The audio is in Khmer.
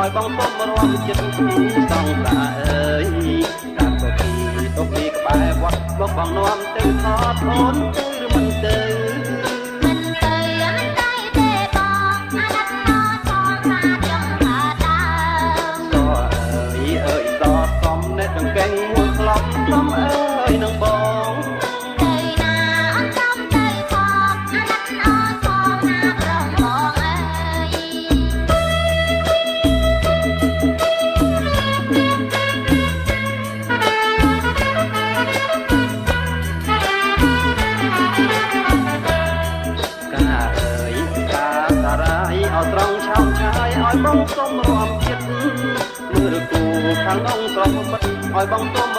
ឲ្យបងសុំរួមចិត្តសង្សារអើយកាប់ក៏ពីទុកពីក្បែរវត្តលោកបងនាំទៅថតអូនទៅឬមិនទៅមិនទៅមិនទៅទេបងអាណិតណោថងសាចំថាដើមក៏អើយសសំណេះដង្កេងមួយក្លំសំអើយនឹងបងទៅណាអត់ចំទៅផងអាណិតណោថងណាប្រងបងអើយឲ្យត្រង់ឆោមឆាយឲ្យបងសុំរួមចិត្តមើលគូខាងក្នុងស្រុកពិតឲ្យបងសុំ